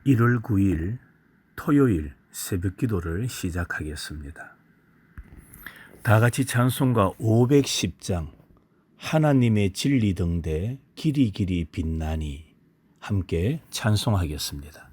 1월 9일 토요일 새벽 기도를 시작하겠습니다. 다 같이 찬송가 510장 하나님의 진리 등대 길이 길이 빛나니 함께 찬송하겠습니다.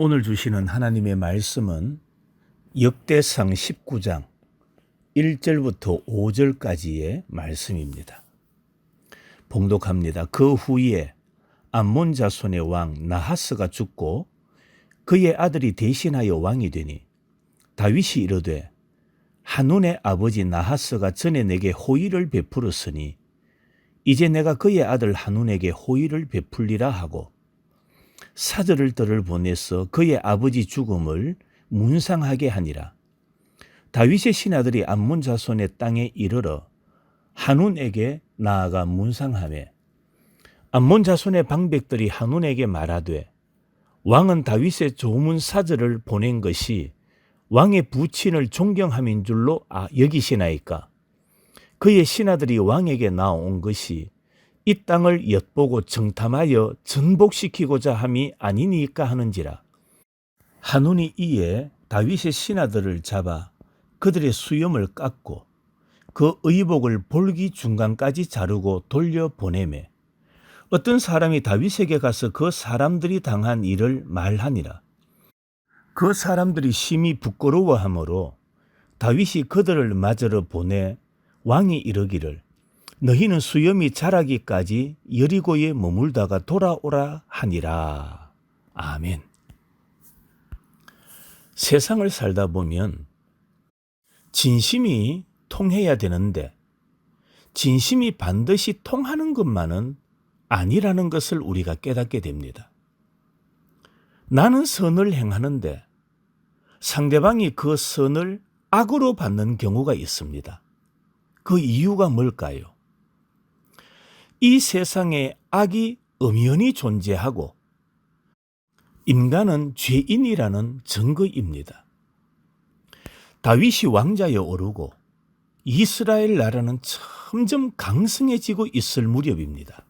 오늘 주시는 하나님의 말씀은 역대상 19장 1절부터 5절까지의 말씀입니다. 봉독합니다. 그 후에 암몬 자손의 왕 나하스가 죽고 그의 아들이 대신하여 왕이 되니 다윗이 이르되 한눈의 아버지 나하스가 전에 내게 호의를 베풀었으니 이제 내가 그의 아들 한눈에게 호의를 베풀리라 하고 사절들을 보내서 그의 아버지 죽음을 문상하게 하니라. 다윗의 신하들이 암몬 자손의 땅에 이르러 한눈에게 나아가 문상하매 암몬 자손의 방백들이 한눈에게 말하되 왕은 다윗의 조문 사절을 보낸 것이 왕의 부친을 존경함인 줄로 여기시나이까. 그의 신하들이 왕에게 나온 것이 이 땅을 엿보고 정탐하여 전복시키고자 함이 아니니까 하는지라. 한눈이 이에 다윗의 신하들을 잡아 그들의 수염을 깎고 그 의복을 볼기 중간까지 자르고 돌려보내매 어떤 사람이 다윗에게 가서 그 사람들이 당한 일을 말하니라. 그 사람들이 심히 부끄러워하므로 다윗이 그들을 맞으러 보내 왕이 이르기를 너희는 수염이 자라기까지 여리고에 머물다가 돌아오라 하니라. 아멘. 세상을 살다 보면 진심이 통해야 되는데 진심이 반드시 통하는 것만은 아니라는 것을 우리가 깨닫게 됩니다. 나는 선을 행하는데 상대방이 그 선을 악으로 받는 경우가 있습니다. 그 이유가 뭘까요? 이 세상에 악이 엄연히 존재하고 인간은 죄인이라는 증거입니다. 다윗이 왕자에 오르고 이스라엘 나라는 점점 강성해지고 있을 무렵입니다.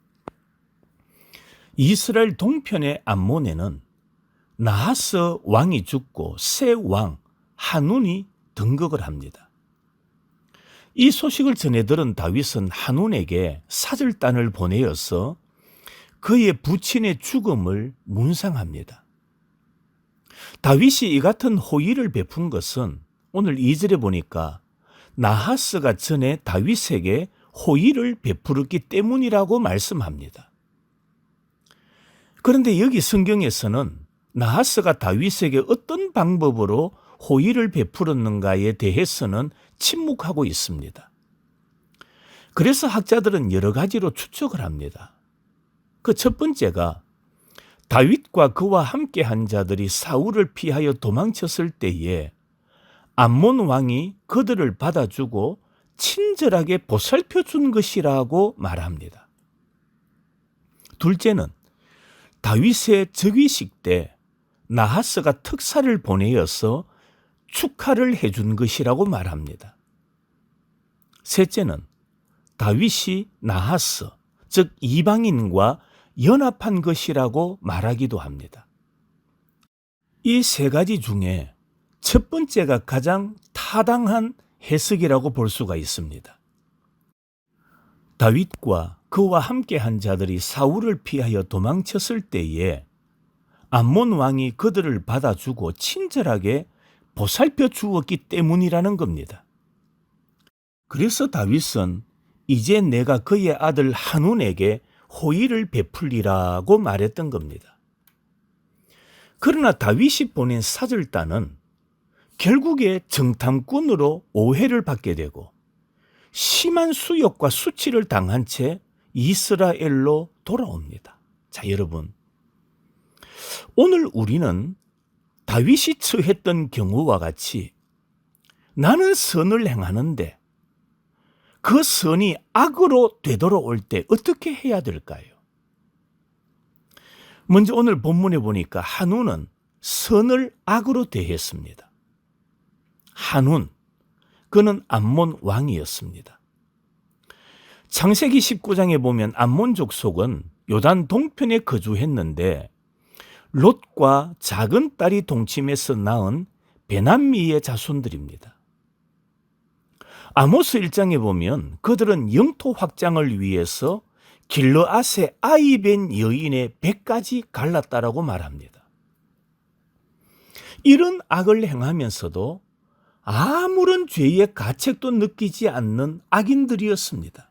이스라엘 동편의 암몬에는 나하스 왕이 죽고 새 왕 한눈이 등극을 합니다. 이 소식을 전해 들은 다윗은 한눈에게 사절단을 보내어서 그의 부친의 죽음을 문상합니다. 다윗이 이 같은 호의를 베푼 것은 오늘 2절에 보니까 나하스가 전에 다윗에게 호의를 베풀었기 때문이라고 말씀합니다. 그런데 여기 성경에서는 나하스가 다윗에게 어떤 방법으로 호의를 베풀었는가에 대해서는 침묵하고 있습니다. 그래서 학자들은 여러 가지로 추측을 합니다. 그 첫 번째가 다윗과 그와 함께한 자들이 사울을 피하여 도망쳤을 때에 암몬 왕이 그들을 받아주고 친절하게 보살펴 준 것이라고 말합니다. 둘째는 다윗의 즉위식 때 나하스가 특사를 보내어서 축하를 해준 것이라고 말합니다. 셋째는 다윗이 나하스, 즉 이방인과 연합한 것이라고 말하기도 합니다. 이 세 가지 중에 첫 번째가 가장 타당한 해석이라고 볼 수가 있습니다. 다윗과 그와 함께한 자들이 사울을 피하여 도망쳤을 때에 암몬 왕이 그들을 받아주고 친절하게 보살펴 주었기 때문이라는 겁니다. 그래서 다윗은 이제 내가 그의 아들 한운에게 호의를 베풀리라고 말했던 겁니다. 그러나 다윗이 보낸 사절단은 결국에 정탐꾼으로 오해를 받게 되고 심한 수욕과 수치를 당한 채 이스라엘로 돌아옵니다. 자, 여러분, 오늘 우리는 다윗이 처했던 경우와 같이 나는 선을 행하는데 그 선이 악으로 되돌아올 때 어떻게 해야 될까요? 먼저 오늘 본문에 보니까 한운은 선을 악으로 대했습니다. 한운, 그는 암몬 왕이었습니다. 창세기 19장에 보면 암몬 족속은 요단 동편에 거주했는데 롯과 작은 딸이 동침해서 낳은 베남미의 자손들입니다. 아모스 1장에 보면 그들은 영토 확장을 위해서 길르앗의 아이벤 여인의 배까지 갈랐다라고 말합니다. 이런 악을 행하면서도 아무런 죄의 가책도 느끼지 않는 악인들이었습니다.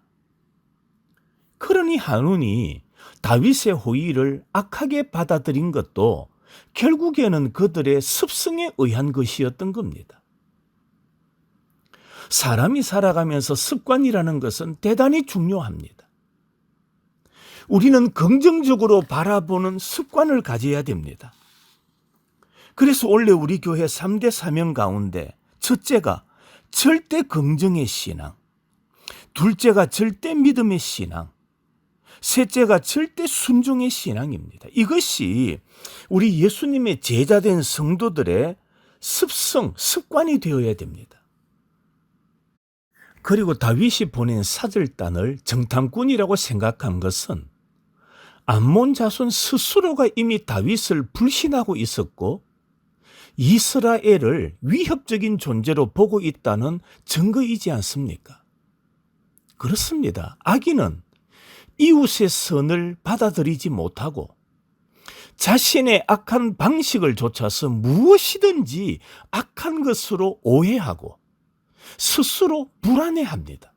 그러니 한운이 다윗의 호의를 악하게 받아들인 것도 결국에는 그들의 습성에 의한 것이었던 겁니다. 사람이 살아가면서 습관이라는 것은 대단히 중요합니다. 우리는 긍정적으로 바라보는 습관을 가져야 됩니다. 그래서 원래 우리 교회 3대 사명 가운데 첫째가 절대 긍정의 신앙, 둘째가 절대 믿음의 신앙, 셋째가 절대 순종의 신앙입니다. 이것이 우리 예수님의 제자된 성도들의 습성, 습관이 되어야 됩니다. 그리고 다윗이 보낸 사절단을 정탐꾼이라고 생각한 것은 암몬 자손 스스로가 이미 다윗을 불신하고 있었고 이스라엘을 위협적인 존재로 보고 있다는 증거이지 않습니까? 그렇습니다. 악인은 이웃의 선을 받아들이지 못하고 자신의 악한 방식을 좇아서 무엇이든지 악한 것으로 오해하고 스스로 불안해합니다.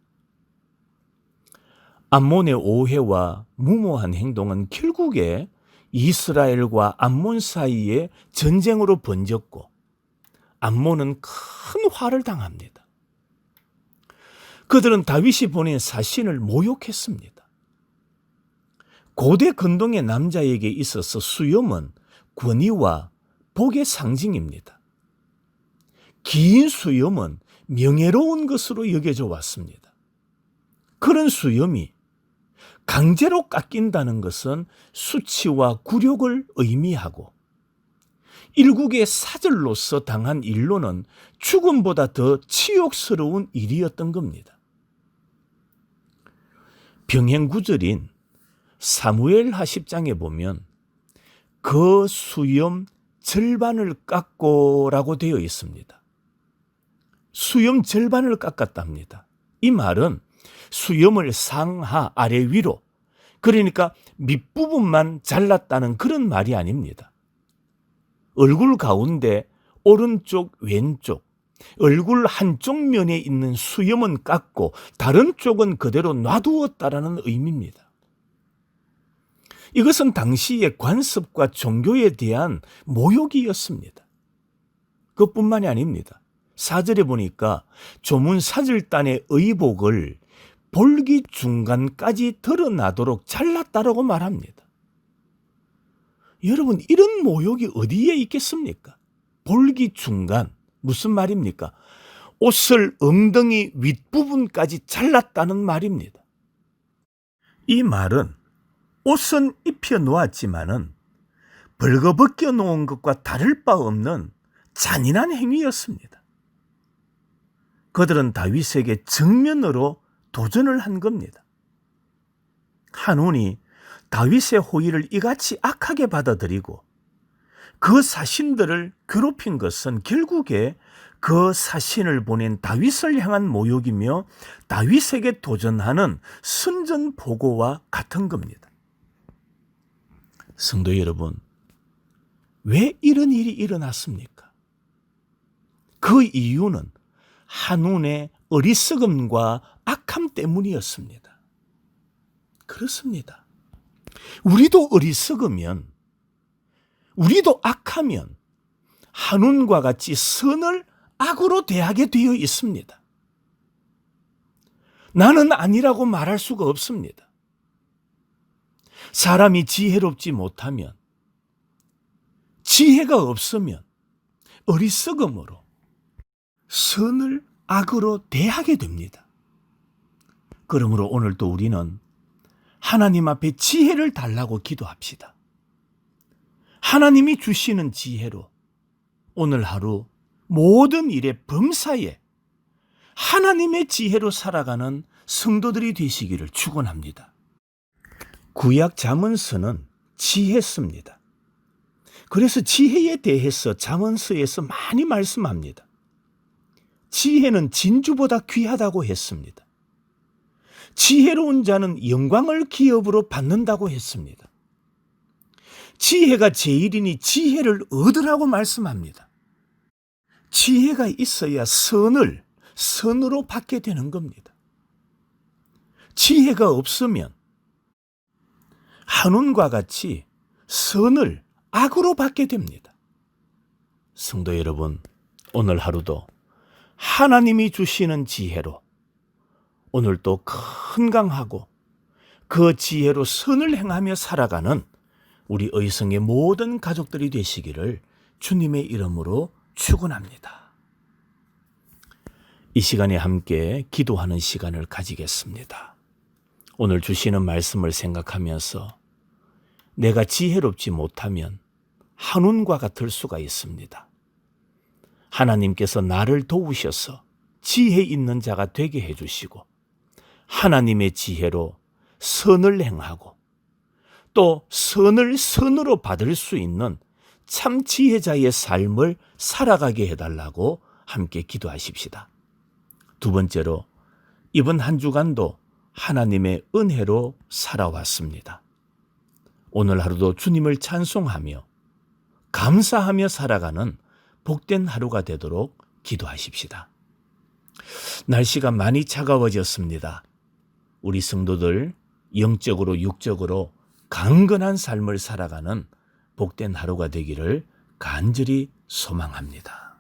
암몬의 오해와 무모한 행동은 결국에 이스라엘과 암몬 사이에 전쟁으로 번졌고 암몬은 큰 화를 당합니다. 그들은 다윗이 보낸 사신을 모욕했습니다. 고대 근동의 남자에게 있어서 수염은 권위와 복의 상징입니다. 긴 수염은 명예로운 것으로 여겨져 왔습니다. 그런 수염이 강제로 깎인다는 것은 수치와 굴욕을 의미하고 일국의 사절로서 당한 일로는 죽음보다 더 치욕스러운 일이었던 겁니다. 병행구절인 사무엘하 10장에 보면 그 수염 절반을 깎고라고 되어 있습니다. 수염 절반을 깎았답니다. 이 말은 수염을 상하 아래 위로, 그러니까 밑부분만 잘랐다는 그런 말이 아닙니다. 얼굴 가운데 오른쪽 왼쪽 얼굴 한쪽 면에 있는 수염은 깎고 다른 쪽은 그대로 놔두었다라는 의미입니다. 이것은 당시의 관습과 종교에 대한 모욕이었습니다. 그것뿐만이 아닙니다. 4절에 보니까 조문 사절단의 의복을 볼기 중간까지 드러나도록 잘랐다라고 말합니다. 여러분, 이런 모욕이 어디에 있겠습니까? 볼기 중간, 무슨 말입니까? 옷을 엉덩이 윗부분까지 잘랐다는 말입니다. 이 말은 옷은 입혀 놓았지만은 벌거벗겨 놓은 것과 다를 바 없는 잔인한 행위였습니다. 그들은 다윗에게 정면으로 도전을 한 겁니다. 한온이 다윗의 호의를 이같이 악하게 받아들이고 그 사신들을 괴롭힌 것은 결국에 그 사신을 보낸 다윗을 향한 모욕이며 다윗에게 도전하는 선전포고와 같은 겁니다. 성도 여러분, 왜 이런 일이 일어났습니까? 그 이유는 한온의 어리석음과 악함 때문이었습니다. 그렇습니다. 우리도 어리석으면, 우리도 악하면 한온과 같이 선을 악으로 대하게 되어 있습니다. 나는 아니라고 말할 수가 없습니다. 사람이 지혜롭지 못하면, 지혜가 없으면 어리석음으로 선을 악으로 대하게 됩니다. 그러므로 오늘도 우리는 하나님 앞에 지혜를 달라고 기도합시다. 하나님이 주시는 지혜로 오늘 하루 모든 일의 범사에 하나님의 지혜로 살아가는 성도들이 되시기를 축원합니다. 구약 잠언서는 지혜서입니다. 그래서 지혜에 대해서 잠언서에서 많이 말씀합니다. 지혜는 진주보다 귀하다고 했습니다. 지혜로운 자는 영광을 기업으로 받는다고 했습니다. 지혜가 제일이니 지혜를 얻으라고 말씀합니다. 지혜가 있어야 선으로 받게 되는 겁니다. 지혜가 없으면 한온과 같이 선을 악으로 받게 됩니다. 성도 여러분, 오늘 하루도 하나님이 주시는 지혜로 오늘도 건강하고 그 지혜로 선을 행하며 살아가는 우리 의성의 모든 가족들이 되시기를 주님의 이름으로 축원합니다. 이 시간에 함께 기도하는 시간을 가지겠습니다. 오늘 주시는 말씀을 생각하면서 내가 지혜롭지 못하면 한온과 같을 수가 있습니다. 하나님께서 나를 도우셔서 지혜 있는 자가 되게 해주시고 하나님의 지혜로 선을 행하고 또 선을 선으로 받을 수 있는 참 지혜자의 삶을 살아가게 해달라고 함께 기도하십시다. 두 번째로 이번 한 주간도 하나님의 은혜로 살아왔습니다. 오늘 하루도 주님을 찬송하며 감사하며 살아가는 복된 하루가 되도록 기도하십시다. 날씨가 많이 차가워졌습니다. 우리 성도들 영적으로 육적으로 강건한 삶을 살아가는 복된 하루가 되기를 간절히 소망합니다.